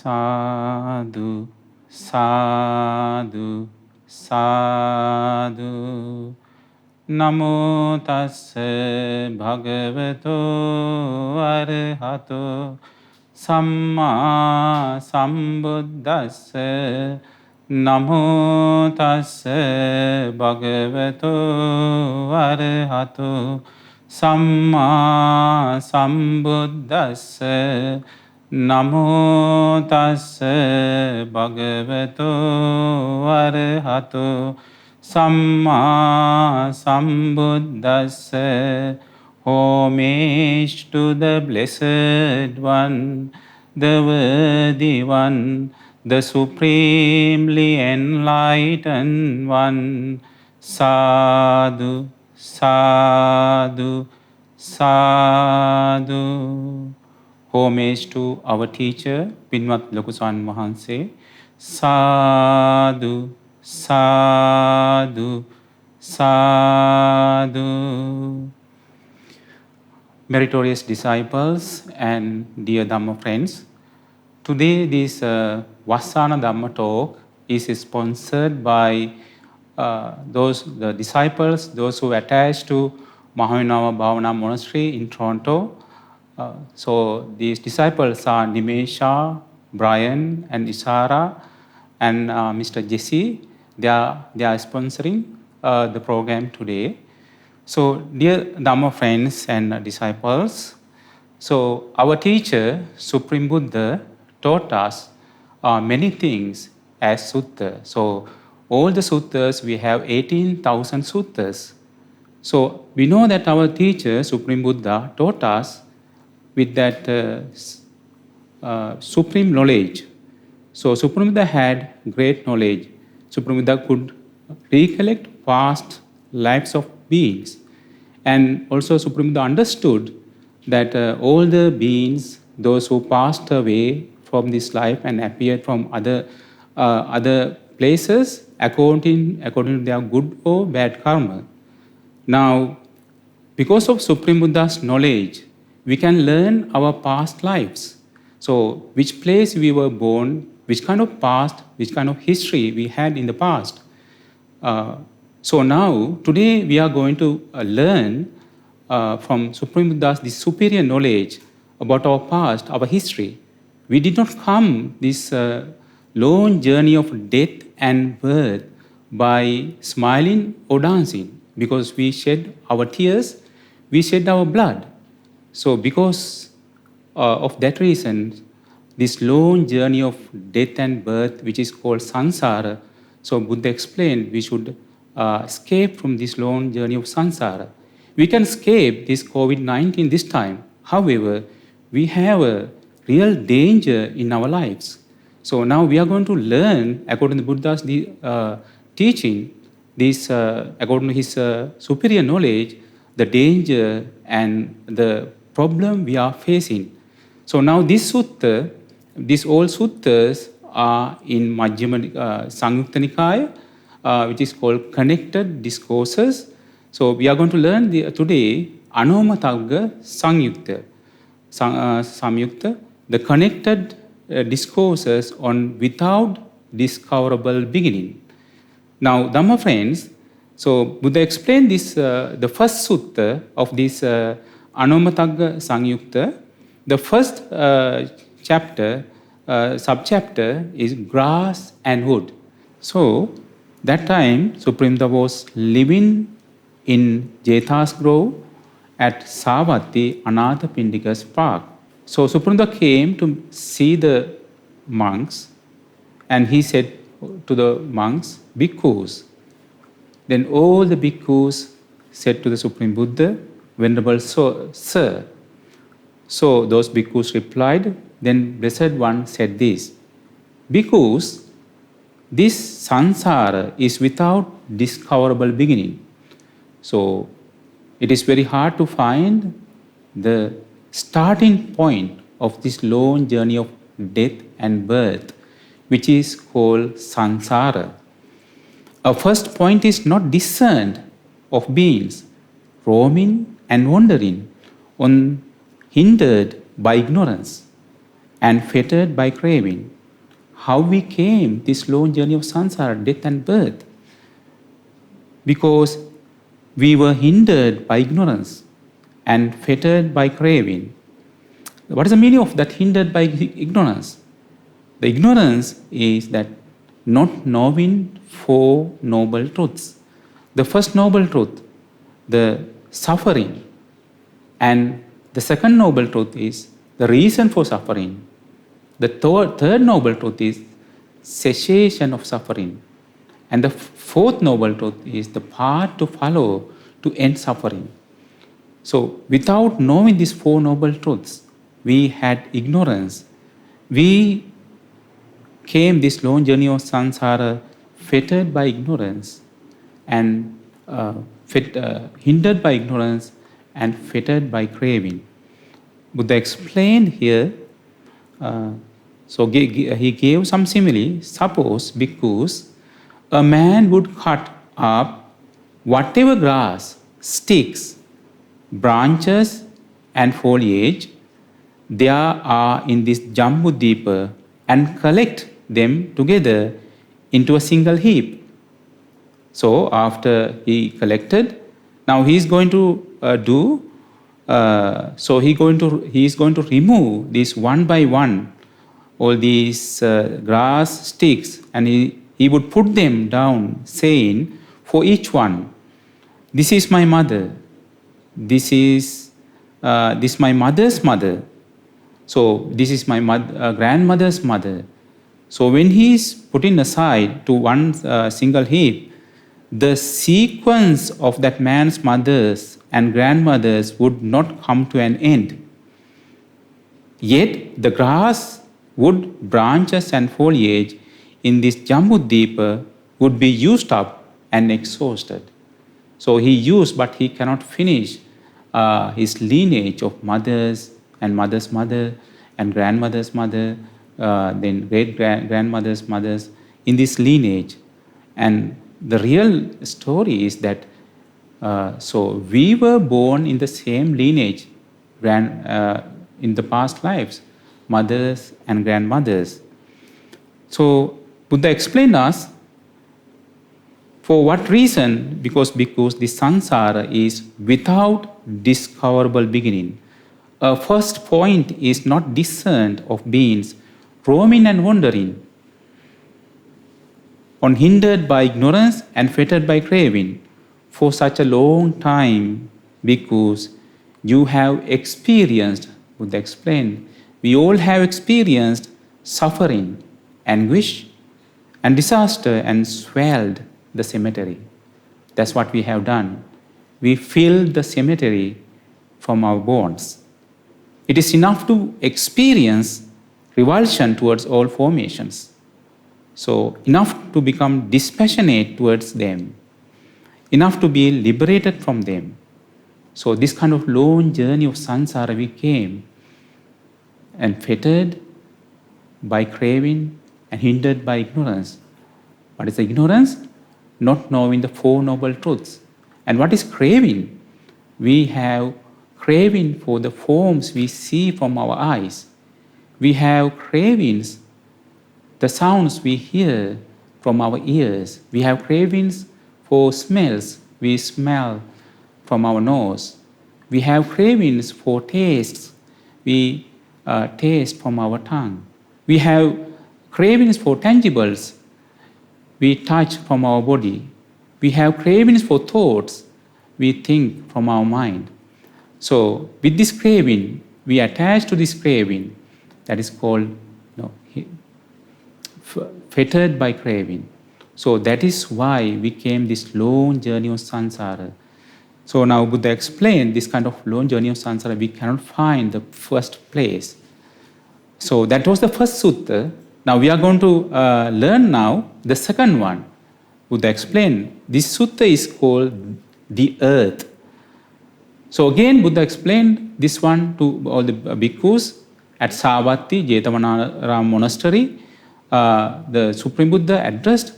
සාදු සාදු සාදු නමෝ තස්ස භගවතෝ අරහතෝ සම්මා සම්බුද්දස්ස නමෝ තස්ස භගවතෝ අරහතෝ සම්මා සම්බුද්දස්ස නමෝ තස්ස භගවතෝ අරහතෝ සම්මා සම්බුද්දස්ස. Homage to the Blessed One, the Worthy One, the Supremely Enlightened One. Sadhu, sadhu, sadhu. Homage to our teacher, Pinmat Lokusan Mahanse. Sadhu, sadhu, sadhu. Meritorious disciples and dear Dhamma friends, today this Vassana Dhamma talk is sponsored by the disciples, those who attached to Mahavinava Bhavana Monastery in Toronto. So these disciples are Nimesha, Brian and Isara and Mr. Jesse. They are sponsoring the program today. So dear Dhamma friends and disciples, so our teacher Supreme Buddha taught us many things as sutta. So all the suttas, we have 18,000 suttas. So we know that our teacher Supreme Buddha taught us with that supreme knowledge. So Supreme Buddha had great knowledge. Supreme Buddha could recollect past lives of beings. And also Supreme Buddha understood that all the beings, those who passed away from this life and appeared from other places according to their good or bad karma. Now, because of Supreme Buddha's knowledge, we can learn our past lives. So which place we were born, which kind of past, which kind of history we had in the past. So now, today we are going to learn from Supreme Buddha's this superior knowledge about our past, our history. We did not come this long journey of death and birth by smiling or dancing, because we shed our tears, we shed our blood. So because of that reason, this long journey of death and birth, which is called samsara, so Buddha explained we should escape from this long journey of samsara. We can escape this COVID-19 this time. However, we have a real danger in our lives. So now we are going to learn, according to Buddha's teaching, this according to his superior knowledge, the danger and the problem we are facing. So now this sutta, these all suttas are in Majjhima Samyutta Nikaya, which is called Connected Discourses. So we are going to learn today Anomatagga Samyutta, the connected discourses on without discoverable beginning. Now, Dhamma friends, so Buddha explained this, the first sutta of this Anomatagga Samyutta. The first chapter, subchapter is grass and wood. So that time, Supreme Buddha was living in Jethas Grove at Savatthi Anathapindika's park. So Supreme Buddha came to see the monks, and he said to the monks, bhikkhus. Then all the bhikkhus said to the Supreme Buddha, Venerable Sir. So those bhikkhus replied, then Blessed One said this, bhikkhus, this samsara is without discoverable beginning. So it is very hard to find the starting point of this long journey of death and birth, which is called samsara. Our first point is not discerned of beings roaming and wandering, hindered by ignorance and fettered by craving. how we came this long journey of samsara, death and birth. Because we were hindered by ignorance and fettered by craving. What is the meaning of that hindered by ignorance? The ignorance is that not knowing four noble truths. The first noble truth, the suffering. And the second noble truth is the reason for suffering. The third noble truth is cessation of suffering. And the fourth noble truth is the path to follow to end suffering. So without knowing these four noble truths, we had ignorance. We came this long journey of samsara fettered by ignorance and hindered by ignorance and fettered by craving. Buddha explained here, he gave some simile. Suppose, bhikkhus, a man would cut up whatever grass, sticks, branches and foliage there are in this Jambudvipa and collect them together into a single heap. So after he collected, now he is going to he is going to remove this one by one, all these grass sticks, and he would put them down, saying, for each one, this is my mother, this is my mother's mother, so this is my grandmother's mother. So when he is putting aside to one single heap, the sequence of that man's mothers and grandmothers would not come to an end. Yet the grass, wood, branches and foliage in this Jambudvipa would be used up and exhausted. So he used, but he cannot finish his lineage of mothers and mother's mother and grandmother's mother, then great-grandmother's mothers in this lineage. And the real story is that so we were born in the same lineage in the past lives, mothers and grandmothers. So Buddha explained us for what reason, because the samsara is without discoverable beginning. A first point is not discerned of beings roaming and wandering, unhindered by ignorance and fettered by craving. For such a long time, because you have experienced, Buddha explained, we all have experienced suffering, anguish, and disaster and swelled the cemetery. That's what we have done. We filled the cemetery from our bones. It is enough to experience revulsion towards all formations. So enough to become dispassionate towards them, enough to be liberated from them. So this kind of long journey of samsara we came, and fettered by craving and hindered by ignorance. What is the ignorance? Not knowing the Four Noble Truths. And what is craving? We have craving for the forms we see from our eyes. We have cravings, the sounds we hear from our ears. We have cravings for smells we smell from our nose. We have cravings for tastes we taste from our tongue. We have cravings for tangibles we touch from our body. We have cravings for thoughts we think from our mind. So with this craving, we attach to this craving, that is called fettered by craving. So that is why we came this long journey of samsara. So now Buddha explained this kind of long journey of samsara, we cannot find the first place. So that was the first sutta. Now we are going to learn now the second one. Buddha explained, this sutta is called the earth. So again Buddha explained this one to all the bhikkhus at Savatthi, Jetavanaram monastery. The Supreme Buddha addressed,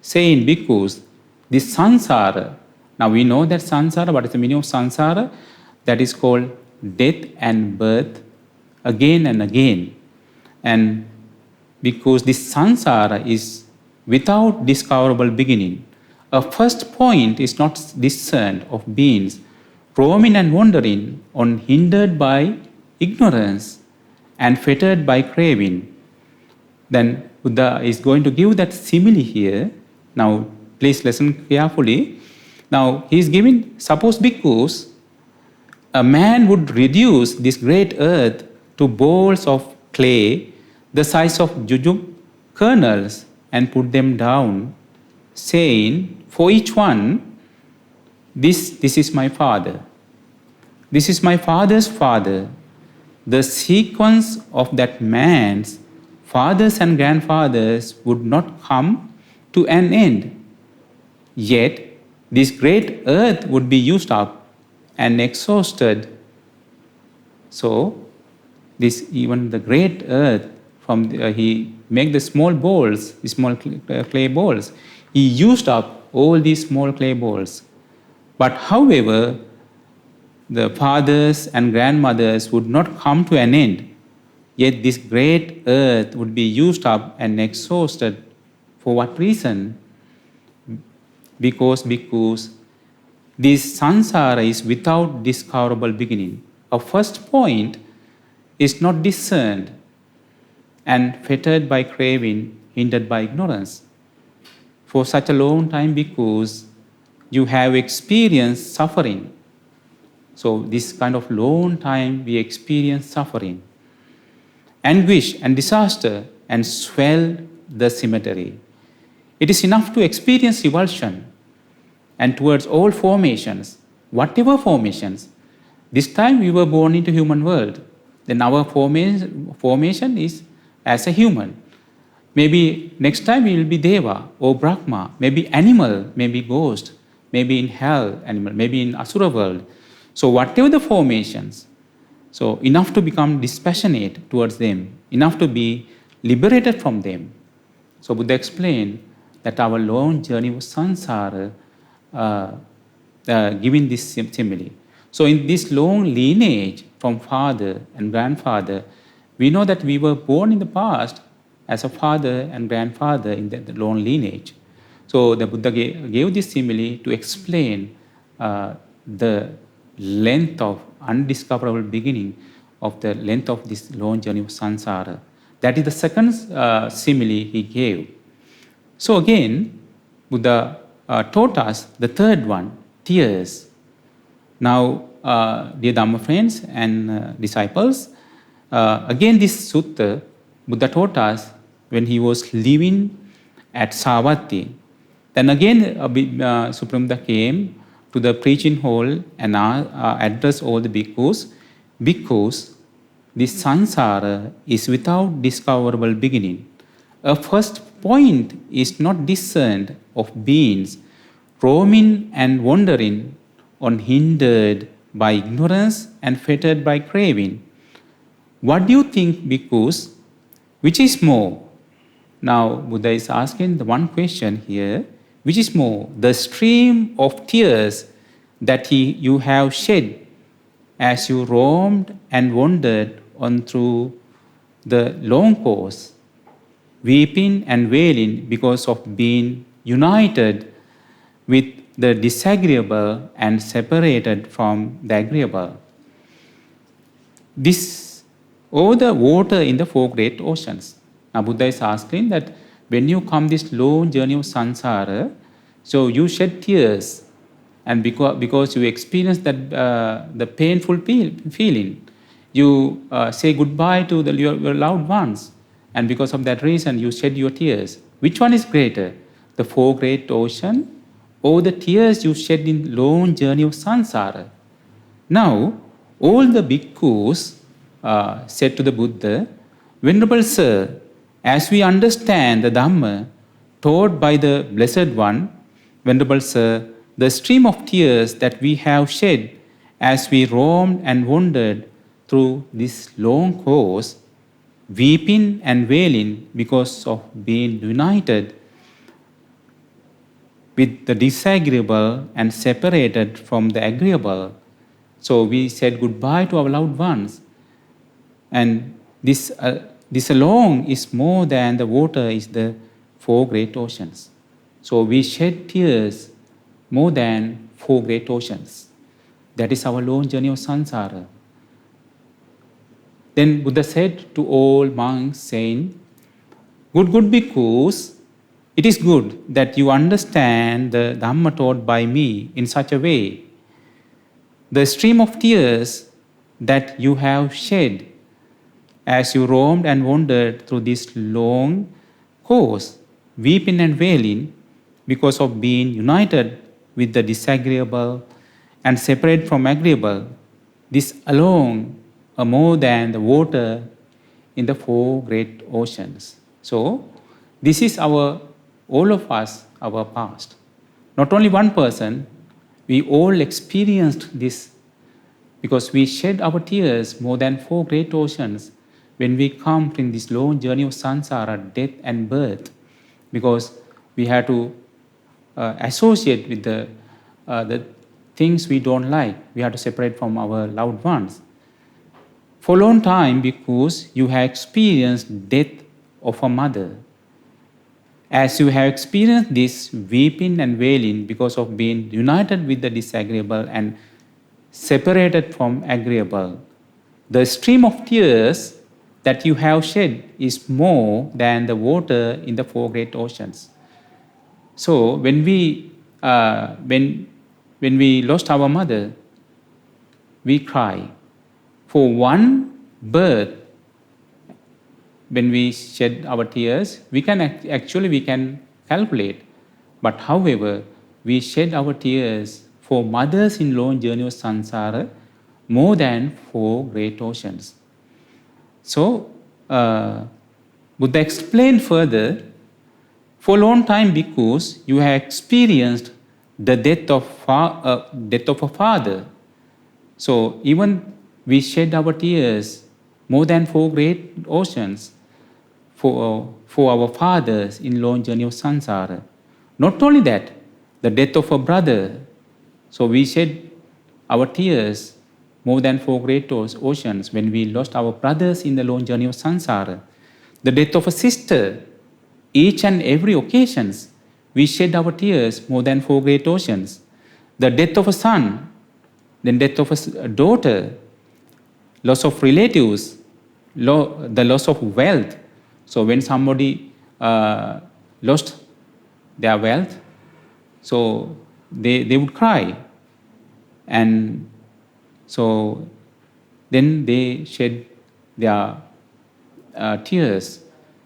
saying, bhikkhus, this samsara, now we know that samsara, what is the meaning of samsara? That is called death and birth again and again. And because this samsara is without discoverable beginning. A first point is not discerned of beings roaming and wandering, unhindered by ignorance and fettered by craving. Then Buddha is going to give that simile here. Now, please listen carefully. Now, he is giving, suppose bhikkhus, a man would reduce this great earth to balls of clay the size of jujube kernels and put them down, saying, for each one, this is my father. This is my father's father. The sequence of that man's fathers and grandfathers would not come to an end. Yet, this great earth would be used up and exhausted. So, this even the great earth, he make the small balls, the small clay balls. He used up all these small clay balls. But however, the fathers and grandmothers would not come to an end. Yet this great earth would be used up and exhausted. For what reason? Because this samsara is without discoverable beginning. A first point is not discerned and fettered by craving, hindered by ignorance. For such a long time, because you have experienced suffering. So this kind of long time we experience suffering, anguish and disaster, and swell the cemetery. It is enough to experience revulsion and towards all formations, whatever formations. This time we were born into human world. Then our formation is as a human. Maybe next time we will be Deva or Brahma, maybe animal, maybe ghost, maybe in hell animal, maybe in Asura world. So whatever the formations, so enough to become dispassionate towards them, enough to be liberated from them. So Buddha explained that our long journey was samsara, giving this simile. So in this long lineage from father and grandfather, we know that we were born in the past as a father and grandfather in the long lineage. So the Buddha gave this simile to explain the length of undiscoverable beginning of the length of this long journey of samsara. That is the second simile he gave. So again, Buddha taught us the third one, tears. Now, dear Dhamma friends and disciples, again this sutta, Buddha taught us when he was living at Savatthi. Then again, Supreme Buddha came to the preaching hall and addressed all the bhikkhus, because this samsara is without discoverable beginning. A first point is not discerned of beings roaming and wandering, unhindered by ignorance and fettered by craving. What do you think, bhikkhus? Which is more? Now, Buddha is asking the one question here, which is more? The stream of tears that you have shed as you roamed and wandered on through the long course, weeping and wailing because of being united with the disagreeable and separated from the agreeable. This, or the water in the four great oceans. Now Buddha is asking that when you come this long journey of samsara, so you shed tears, and because you experience that the painful feeling, you say goodbye to your loved ones, and because of that reason you shed your tears. Which one is greater, the four great ocean, or the tears you shed in long journey of samsara? Now, all the bhikkhus said to the Buddha, Venerable Sir, as we understand the Dhamma taught by the Blessed One, Venerable Sir, the stream of tears that we have shed as we roamed and wandered through this long course, weeping and wailing because of being united with the disagreeable and separated from the agreeable. So we said goodbye to our loved ones. And this this alone is more than the water is the four great oceans. So we shed tears more than four great oceans. That is our long journey of samsara. Then Buddha said to all monks, saying, good bhikkhus, it is good that you understand the Dhamma taught by me in such a way. The stream of tears that you have shed as you roamed and wandered through this long course, weeping and wailing because of being united with the disagreeable and separate from agreeable, this alone are more than the water in the four great oceans. So, this is all of us, our past. Not only one person, we all experienced this because we shed our tears more than four great oceans when we come in this long journey of samsara, death and birth, because we had to associate with the things we don't like. We have to separate from our loved ones. For a long time, because you have experienced death of a mother, as you have experienced this weeping and wailing because of being united with the disagreeable and separated from agreeable, the stream of tears that you have shed is more than the water in the four great oceans. So when we lost our mother, we cry. For one birth, when we shed our tears, we can calculate. But however, we shed our tears for mothers in long journey of samsara more than four great oceans. So Buddha explained further, for a long time because you have experienced the death of a father. So even we shed our tears more than four great oceans for our fathers in long journey of samsara. Not only that, the death of a brother. So we shed our tears more than four great oceans when we lost our brothers in the long journey of samsara. The death of a sister, each and every occasions, we shed our tears more than four great oceans. The death of a son, then death of a daughter, loss of relatives, the loss of wealth. So when somebody lost their wealth, so they would cry. And so then they shed their tears.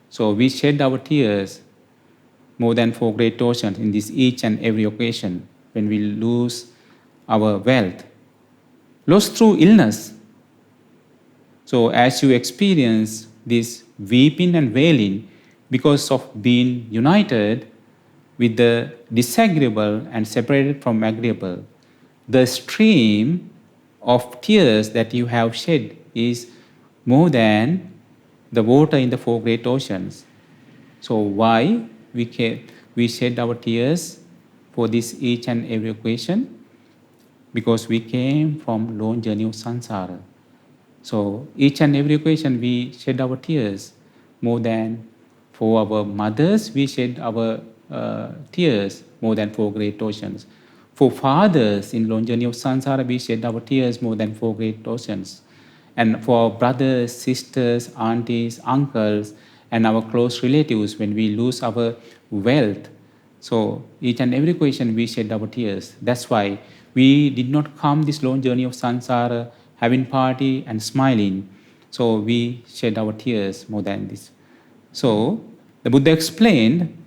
So we shed our tears more than four great oceans in this each and every occasion when we lose our wealth. Lost through illness. So as you experience this weeping and wailing because of being united with the disagreeable and separated from agreeable, the stream of tears that you have shed is more than the water in the four great oceans. So why we shed our tears for this each and every occasion? Because we came from long journey of samsara. So each and every occasion we shed our tears more than for our mothers, we shed our tears more than four great oceans. For fathers in long journey of samsara, we shed our tears more than four great oceans. And for our brothers, sisters, aunties, uncles, and our close relatives, when we lose our wealth, so each and every occasion we shed our tears. That's why we did not come this long journey of samsara having party and smiling. So we shed our tears more than this. So the Buddha explained,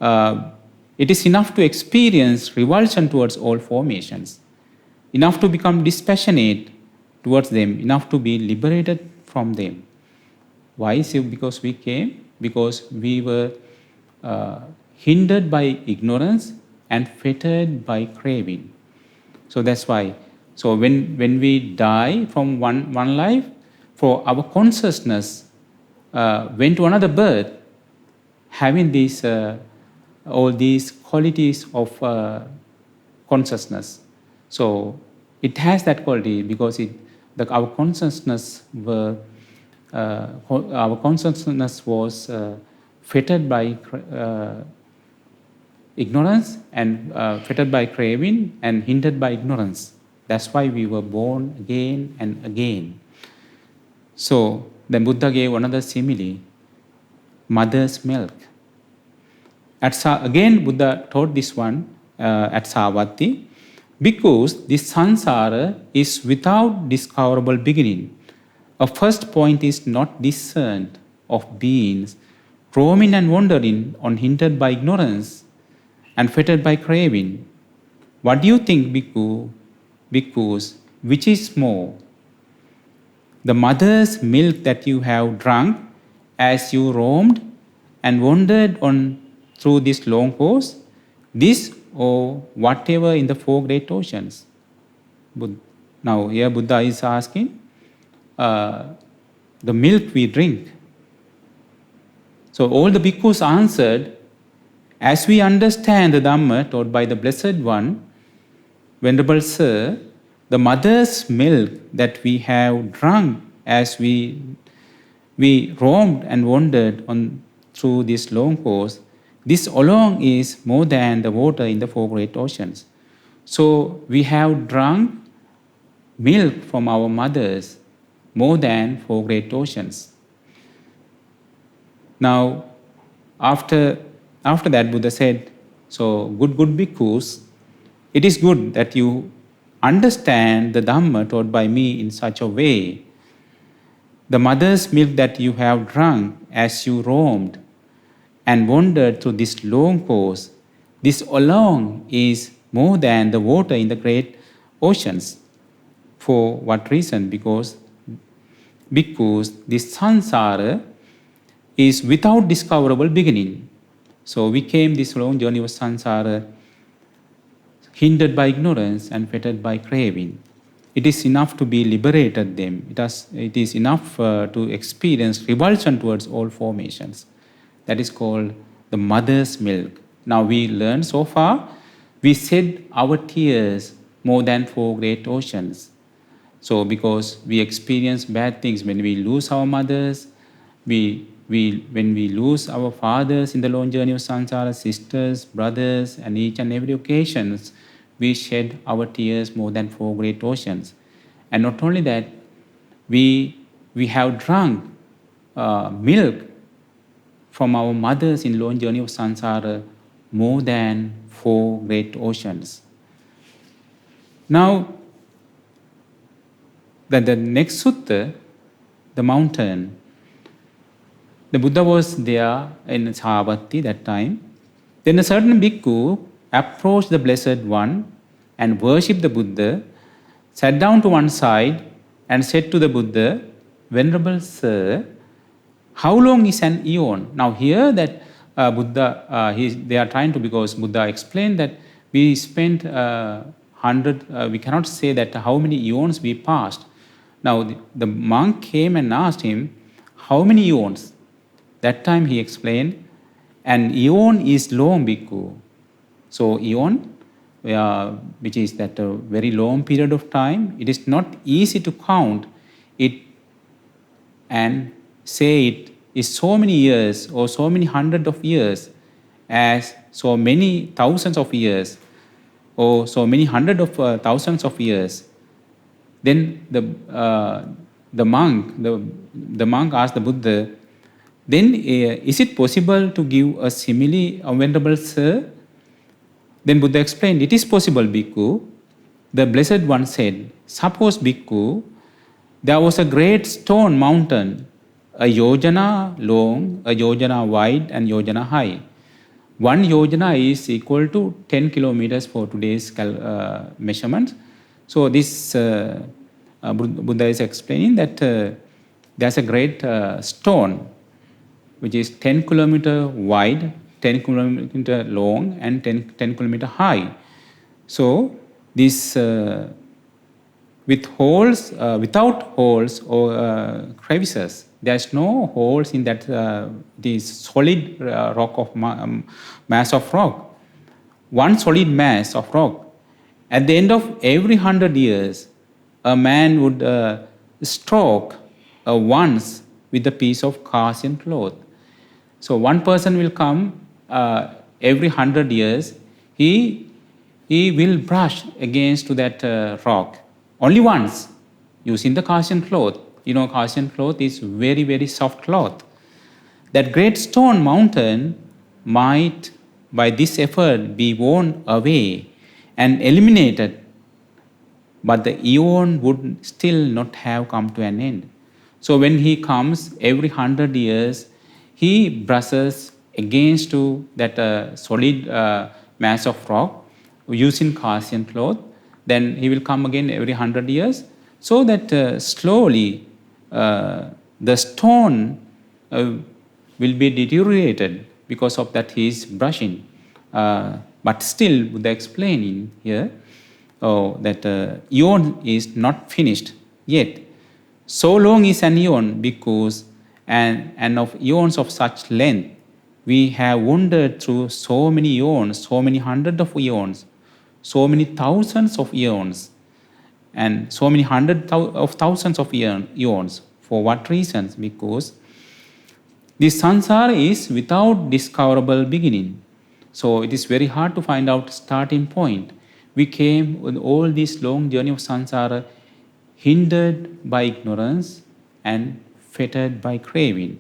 it is enough to experience revulsion towards all formations, enough to become dispassionate towards them, enough to be liberated from them. Why? Because we came, because we were hindered by ignorance and fettered by craving. So that's why. So when we die from one life, for our consciousness went to another birth, having these all these qualities of consciousness. So it has that quality because our consciousness were our consciousness was fettered by ignorance and fettered by craving and hindered by ignorance. That's why we were born again and again. So then Buddha gave another simile, mother's milk. Again, Buddha taught this one at Savatthi, because this samsara is without discoverable beginning. A first point is not discerned of beings roaming and wandering, unhindered by ignorance and fettered by craving. What do you think, bhikkhus, which is more? The mother's milk that you have drunk as you roamed and wandered on through this long course, this or whatever in the four great oceans? Now here Buddha is asking, the milk we drink. So all the bhikkhus answered, as we understand the Dhamma taught by the Blessed One, Venerable Sir, the mother's milk that we have drunk as we roamed and wandered on through this long course, this alone is more than the water in the four great oceans. So we have drunk milk from our mothers more than four great oceans. Now, after that, Buddha said, so good bhikkhus, it is good that you understand the Dhamma taught by me in such a way. The mother's milk that you have drunk as you roamed and wandered through this long course, this alone is more than the water in the great oceans. For what reason? Because bhikkhus, this samsara is without discoverable beginning. So we came this long journey of samsara hindered by ignorance and fettered by craving. It is enough to be liberated them. It is enough to experience revulsion towards all formations. That is called the mother's milk. Now we learned so far, we shed our tears more than four great oceans. So because we experience bad things when we lose our mothers, when we lose our fathers in the long journey of samsara, sisters, brothers, and each and every occasions, we shed our tears more than four great oceans. And not only that, we have drunk milk from our mothers in long journey of samsara more than four great oceans. Now, the next sutta, the mountain, the Buddha was there in Savatthi that time. Then a certain bhikkhu approached the Blessed One and worshipped the Buddha, sat down to one side and said to the Buddha, Venerable Sir, how long is an eon? Now here that Buddha, they are trying to, because Buddha explained that we spent we cannot say that how many eons we passed. Now the monk came and asked him, how many eons? That time he explained, an eon is long, bhikkhu. So eon, which is that a very long period of time, it is not easy to count it and say it is so many years or so many hundreds of years as so many thousands of years or so many hundreds of thousands of years. Then the monk asked the Buddha, then is it possible to give a simile, Venerable Sir? Then Buddha explained, it is possible, bhikkhu. The Blessed One said, suppose, bhikkhu, there was a great stone mountain, a yojana long, a yojana wide, and yojana high. 1 yojana is equal to 10 kilometers for today's measurements. So this Buddha is explaining that there's a great stone which is 10 kilometer wide, 10 kilometer long, and 10 kilometer high. So this with holes, without holes or crevices, there's no holes in that this solid rock of mass of rock. One solid mass of rock. At the end of every 100 years, a man would stroke once with a piece of Gaussian cloth. So one person will come every 100 years. He will brush against to that rock only once using the Gaussian cloth. You know, Gaussian cloth is very, very soft cloth. That great stone mountain might, by this effort, be worn away and eliminated, but the eon would still not have come to an end. So when he comes every 100 years, he brushes against to that solid mass of rock using Gaussian cloth. Then he will come again every 100 years, so that slowly the stone will be deteriorated because of that he is brushing. But still, Buddha explaining here that eon is not finished yet. So long is an eon because and of eons of such length, we have wandered through so many eons, so many hundreds of eons, so many thousands of eons, and so many hundreds of thousands of eons. For what reasons? Because this samsara is without discoverable beginning. So it is very hard to find out starting point. We came with all this long journey of samsara hindered by ignorance and fettered by craving,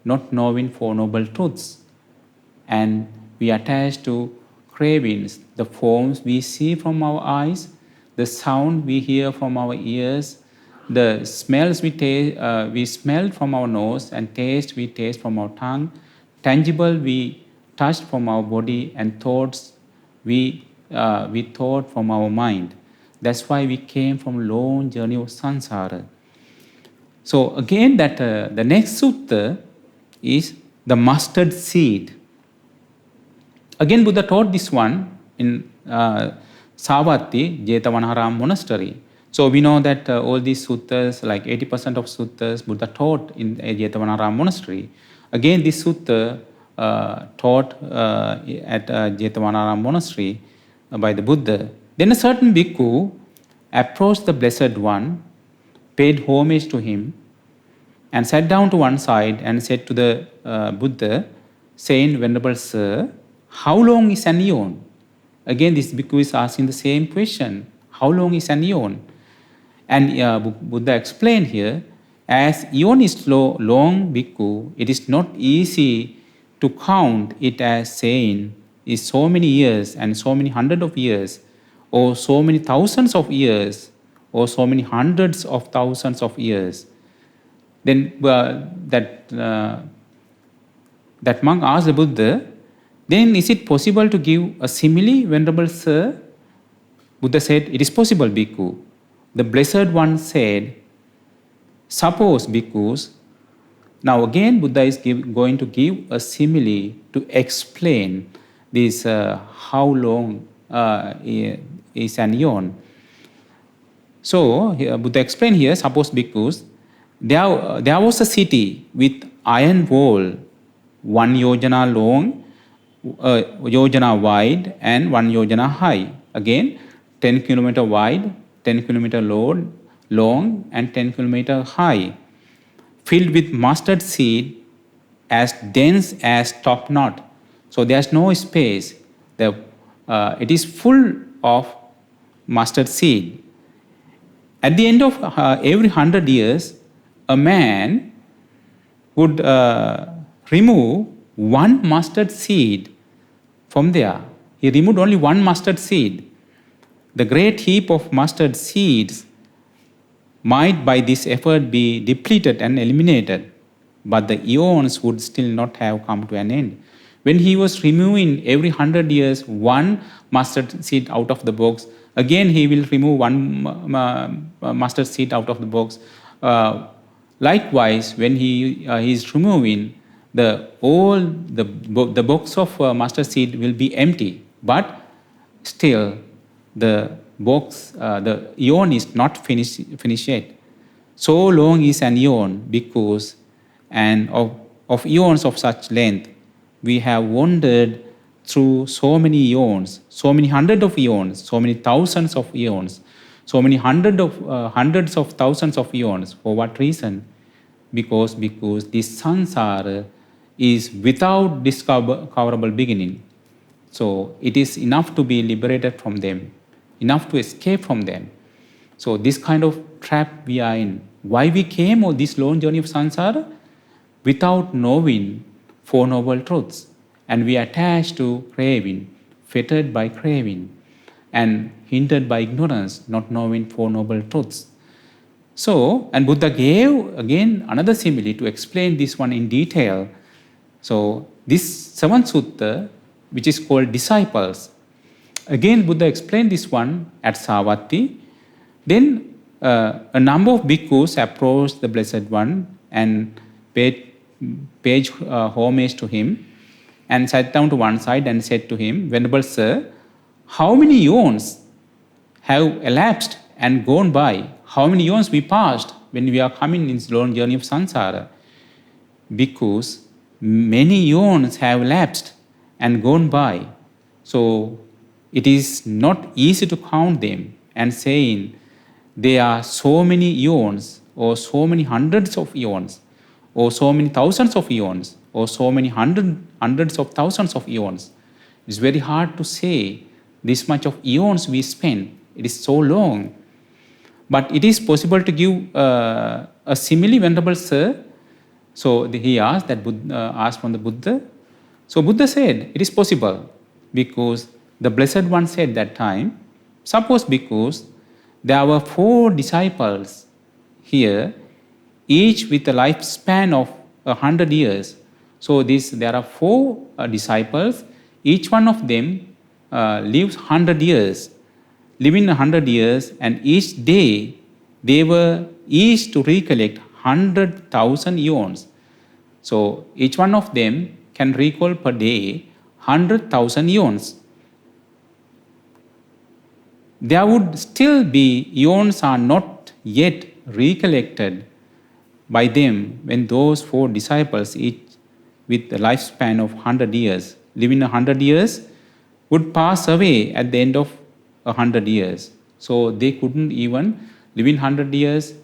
not knowing Four Noble Truths. And we attach to cravings, the forms we see from our eyes, the sound we hear from our ears, the smells we smell from our nose, and taste we taste from our tongue, tangible we touch from our body, and thoughts we thought from our mind. That's why we came from long journey of samsara. So again, that the next sutta is the mustard seed. Again, Buddha taught this one in Savatthi, Jetavanaram Monastery. So we know that all these suttas, like 80% of suttas, Buddha taught in Jetavanaram Monastery. Again, this sutta taught at Jetavanaram Monastery by the Buddha. Then a certain bhikkhu approached the Blessed One, paid homage to him, and sat down to one side and said to the Buddha, saying, Venerable Sir, how long is an eon? Again, this bhikkhu is asking the same question. How long is an eon? And Buddha explained here, as eon is long, bhikkhu, it is not easy to count it as saying is so many years and so many hundreds of years, or so many thousands of years, or so many hundreds of thousands of years. Then that monk asked the Buddha, then is it possible to give a simile, Venerable Sir? Buddha said, it is possible, bhikkhu. The Blessed One said, suppose, bhikkhus. Now again, Buddha is going to give a simile to explain this how long is an eon. So Buddha explained here, suppose, bhikkhus, there was a city with iron wall, 1 yojana long, yojana wide, and 1 yojana high. Again, 10 kilometer wide, 10 kilometer long, and 10 kilometer high, filled with mustard seed as dense as top knot. So there's no space. It is full of mustard seed. At the end of every 100 years, a man would remove 1 mustard seed from there. He removed only 1 mustard seed. The great heap of mustard seeds might by this effort be depleted and eliminated, but the eons would still not have come to an end. When he was removing every 100 years 1 mustard seed out of the box, again he will remove 1 mustard seed out of the box. Likewise, when he is removing the box of mustard seed will be empty, but still the box, the eon is not finished yet. So long is an eon because, and of eons of such length, we have wandered through so many eons, so many hundreds of eons, so many thousands of eons, so many hundreds of thousands of eons. For what reason? because this samsara is without discoverable beginning. So it is enough to be liberated from them, enough to escape from them. So this kind of trap we are in. Why we came on this long journey of samsara? Without knowing Four Noble Truths. And we are attached to craving, fettered by craving, and hindered by ignorance, not knowing Four Noble Truths. So, and Buddha gave again another simile to explain this one in detail. So, this seventh sutta, which is called disciples, again Buddha explained this one at Savatthi. Then a number of bhikkhus approached the Blessed One and paid homage to him and sat down to one side and said to him, Venerable Sir, how many eons have elapsed and gone by? How many eons we passed when we are coming in this long journey of samsara? Bhikkhus, many eons have elapsed and gone by. So it is not easy to count them and saying there are so many eons or so many hundreds of eons or so many thousands of eons or so many hundreds of thousands of eons. It's very hard to say this much of eons we spend. It is so long. But it is possible to give a simile, Venerable Sir. So he asked that asked from the Buddha. So Buddha said it is possible because the Blessed One said that time, suppose because there were 4 disciples here, each with a lifespan of 100 years. So there are 4 disciples, each one of them lives 100 years, living 100 years, and each day they were each to recollect 100,000 eons. So each one of them can recall per day 100,000 eons. There would still be eons are not yet recollected by them when those 4 disciples, each with a lifespan of 100 years, living 100 years, would pass away at the end of 100 years. So they couldn't even live in 100 years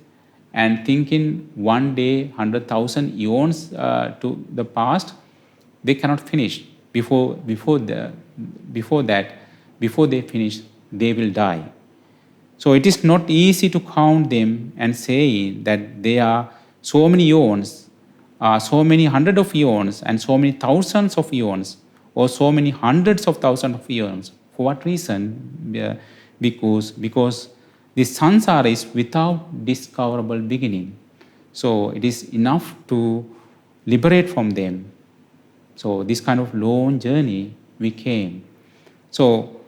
and thinking one day 100,000 eons to the past, they cannot finish. Before they finish, they will die. So it is not easy to count them and say that there are so many eons, so many hundred of eons, and so many thousands of eons, or so many hundreds of thousands of eons. For what reason? Because this samsara is without discoverable beginning. So it is enough to liberate from them. So this kind of long journey we came. So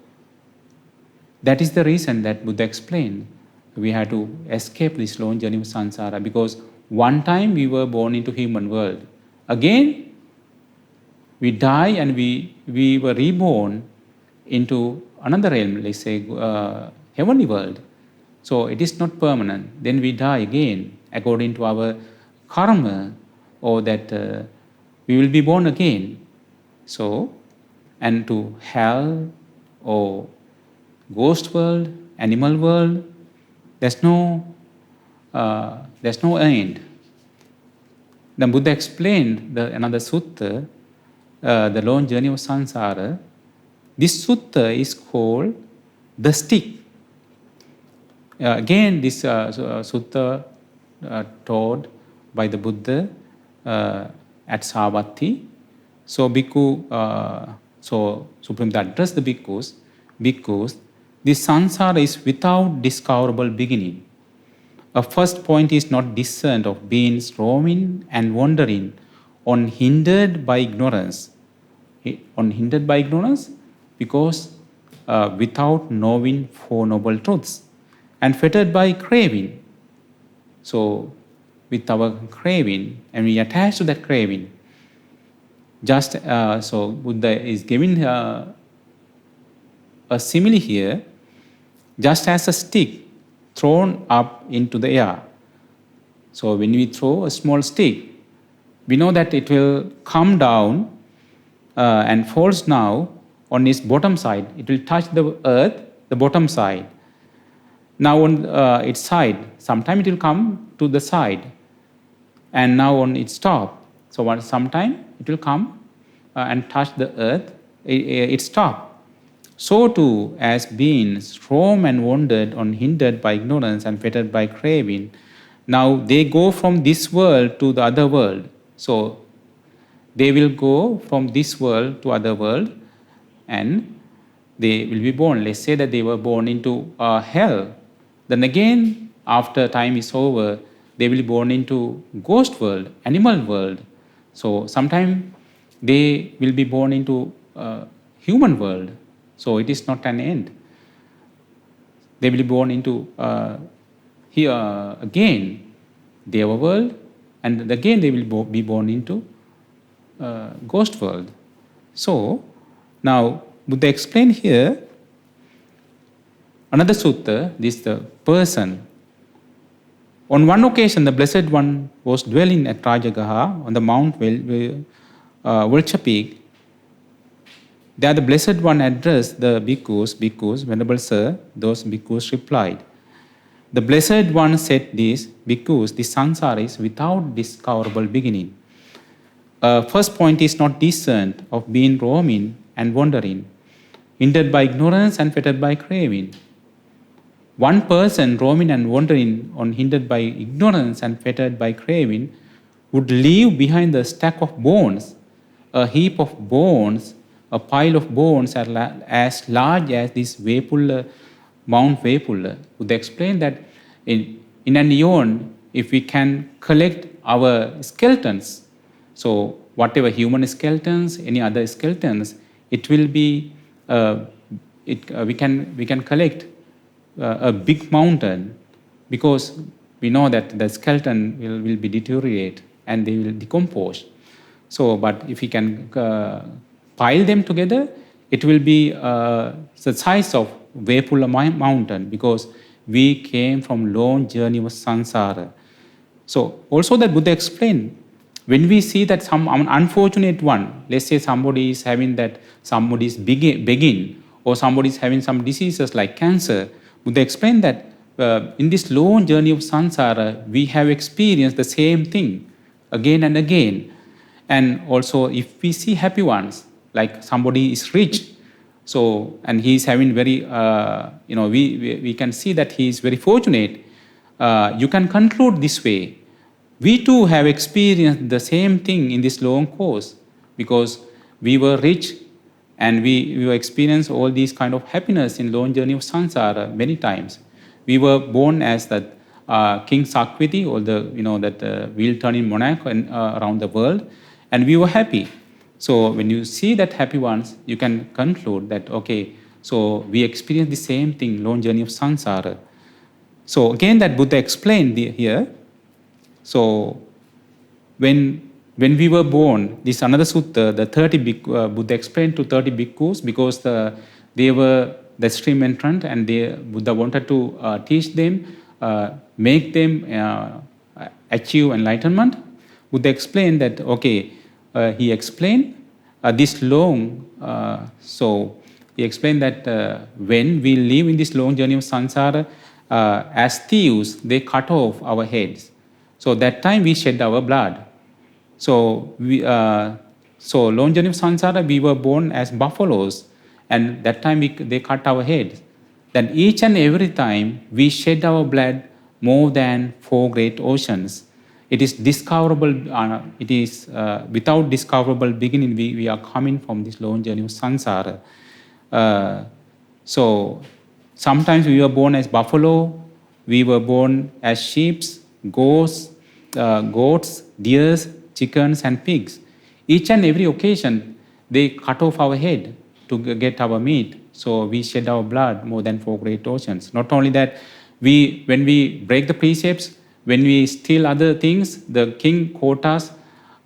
that is the reason that Buddha explained we had to escape this long journey of samsara, because one time we were born into human world. Again, we die and we were reborn into another realm, let's say heavenly world. So it is not permanent. Then we die again according to our karma, or that we will be born again. So, and to hell or ghost world, animal world, there's no end. The Buddha explained another sutta, the long journey of samsara. This sutta is called the stick. Again, this sutta taught by the Buddha at Savatthi. So Supreme Buddha addressed the bhikkhus, this samsara is without discoverable beginning. A first point is not discerned of beings roaming and wandering, unhindered by ignorance. Unhindered by ignorance because without knowing Four Noble Truths, and fettered by craving. So with our craving, and we attach to that craving. Just so Buddha is giving a simile here, just as a stick thrown up into the air. So when we throw a small stick, we know that it will come down and falls now on its bottom side. It will touch the earth, the bottom side. Now on its side, sometime it will come to the side. and now on it stop. So sometime it will come and touch the earth, it stop. So too, as beings roam and wandered unhindered by ignorance and fettered by craving, now they go from this world to the other world. So they will go from this world to other world, and they will be born. Let's say that they were born into hell. Then again, after time is over, they will be born into ghost world, animal world. So sometime they will be born into human world. So it is not an end. They will be born into here again their world, and again they will be born into ghost world. So now Buddha explained here another sutta. This the person. On one occasion, the Blessed One was dwelling at Rajagaha on the Mount Vulture Peak. There the Blessed One addressed the bhikkhus, Venerable Sir. Those bhikkhus replied. The Blessed One said this, bhikkhus, the samsara is without discoverable beginning. First point is not discerned of being roaming and wandering, hindered by ignorance and fettered by craving. One person roaming and wandering unhindered by ignorance and fettered by craving would leave behind the stack of bones, a heap of bones, a pile of bones as large as this Vepulla, Mount Vepulla. Would explain that in an eon, if we can collect our skeletons, so whatever human skeletons, any other skeletons, it will be we can collect a big mountain, because we know that the skeleton will be deteriorate and they will decompose. So, but if we can pile them together, it will be the size of Vepulla mountain, because we came from long journey of samsara. So also that Buddha explained, when we see that some unfortunate one, let's say somebody is having that, somebody is begging, or somebody is having some diseases like cancer, Buddha explained that in this long journey of samsara, we have experienced the same thing again and again. And also if we see happy ones, like somebody is rich, so, and he is having very, we can see that he is very fortunate. You can conclude this way. We too have experienced the same thing in this long course, because we were rich and we experienced all these kind of happiness in long journey of samsara many times. We were born as that King Sakyati, or that wheel-turning monarch around the world, and we were happy. So when you see that happy ones, you can conclude that, okay, so we experience the same thing, long journey of samsara. So again, that Buddha explained here. So when we were born, this another sutta, the 30 Buddha explained to 30 bhikkhus, because they were the stream entrant, and Buddha wanted to teach them, make them achieve enlightenment. Buddha explained that, okay, he explained this long, so he explained that when we live in this long journey of samsara, as thieves, they cut off our heads. So that time we shed our blood. So long journey of samsara, we were born as buffaloes, and that time they cut our heads. Then each and every time we shed our blood more than 4 great oceans. It is discoverable, it is without discoverable beginning, we are coming from this long journey of samsara. So sometimes we were born as buffalo, we were born as sheep, goats, deers, chickens and pigs. Each and every occasion, they cut off our head to get our meat. So we shed our blood more than 4 great oceans. Not only that, when we break the precepts, when we steal other things, the king caught us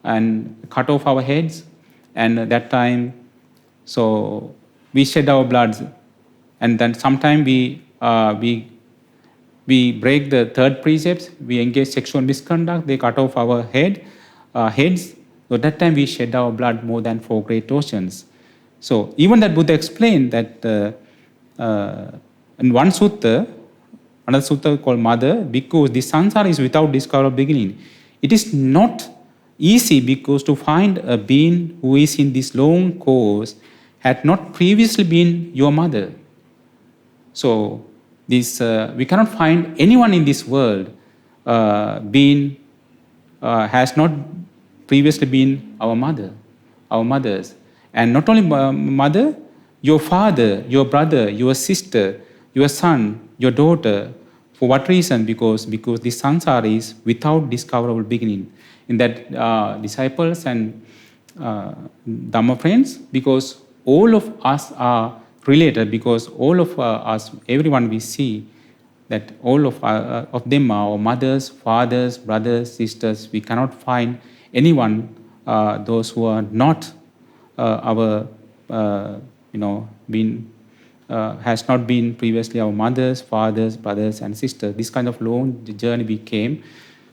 and cut off our heads. And at that time, so we shed our blood. And then sometime we break the 3rd precepts, we engage sexual misconduct, they cut off our heads. So at that time we shed our blood more than 4 great oceans. So even that Buddha explained that in one sutta, another sutta called Mother, because the samsara is without discoverable beginning. It is not easy because to find a being who is in this long course had not previously been your mother. So this we cannot find anyone in this world being has not previously been our mother, our mothers, and not only mother, your father, your brother, your sister, your son, your daughter. For what reason? Because this samsara is without discoverable beginning. In that disciples and Dhamma friends, because all of us are related, because all of us, everyone we see, that all of them are our mothers, fathers, brothers, sisters. We cannot find anyone, those who are not our, been has not been previously our mothers, fathers, brothers, and sisters. This kind of long journey we came.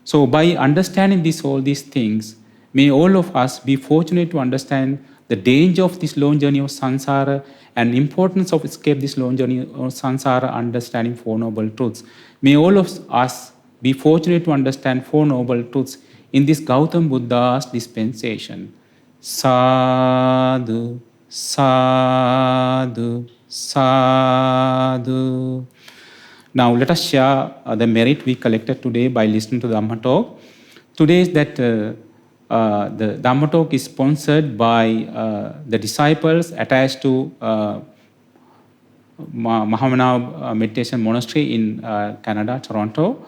So by understanding all these things, may all of us be fortunate to understand the danger of this long journey of samsara and importance of escape this long journey of samsara, understanding Four Noble Truths. May all of us be fortunate to understand Four Noble Truths in this Gautam Buddha's dispensation. Sadhu, sadhu, sadhu. Now let us share the merit we collected today by listening to the Dhamma talk. Today is that the Dhamma talk is sponsored by the disciples attached to Mahamana Meditation Monastery in Canada, Toronto.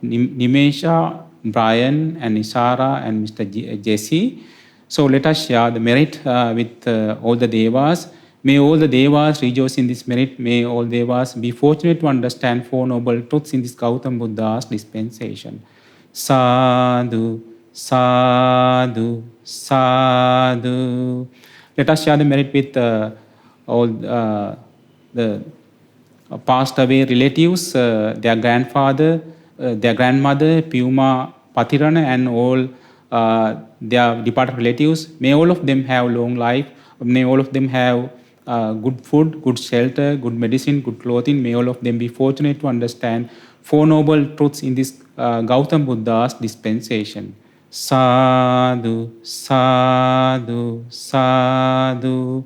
Nimesha, Brian, and Isara, and Mr. Jesse. So let us share the merit with all the Devas. May all the Devas rejoice in this merit. May all Devas be fortunate to understand Four Noble Truths in this Gautam Buddha's dispensation. Sadhu, sadhu, sadhu. Let us share the merit with all the passed away relatives, their grandfather, their grandmother, Puma Patirana, and all their departed relatives. May all of them have long life. May all of them have good food, good shelter, good medicine, good clothing. May all of them be fortunate to understand Four Noble Truths in this Gautam Buddha's dispensation. Sadhu, sadhu, sadhu.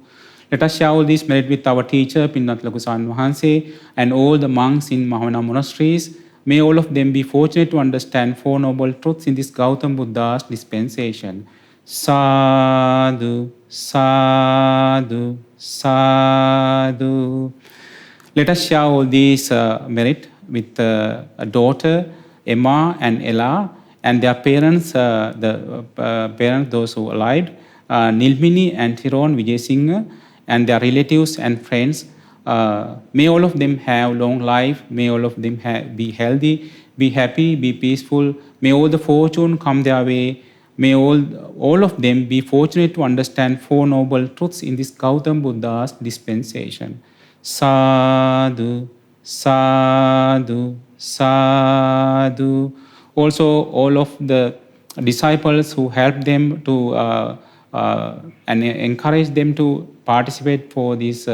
Let us share all this merit with our teacher, Pinnat Lakusan Mahanse, and all the monks in Mahamana monasteries. May all of them be fortunate to understand Four Noble Truths in this Gautam Buddha's dispensation. Sadhu, sadhu, sadhu. Let us share all these merit with a daughter, Emma and Ella, and their parents, the parents, those who are alive, Nilmini and Tyrone Vijay Singh, and their relatives and friends. May all of them have long life. May all of them be healthy, be happy, be peaceful. May all the fortune come their way. May all of them be fortunate to understand Four Noble Truths in this Gautam Buddha's dispensation. Sadhu, sadhu, sadhu. Also, all of the disciples who helped them to and encourage them to participate for this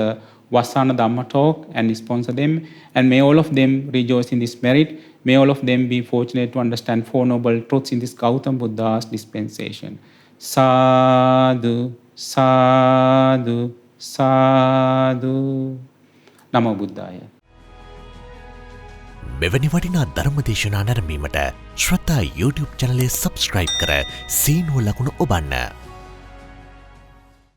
Vasana Dhamma talk and sponsor them. And may all of them rejoice in this merit. May all of them be fortunate to understand Four Noble Truths in this Gautam Buddha's dispensation. Sadhu, sadhu, sadhu. Namo Buddhaya. මෙවැනි වටිනා ධර්ම දේශනා නැරඹීමට ශ්‍රද්ධා YouTube චැනලය subscribe කර සීනුව ලකුණ ඔබන්න.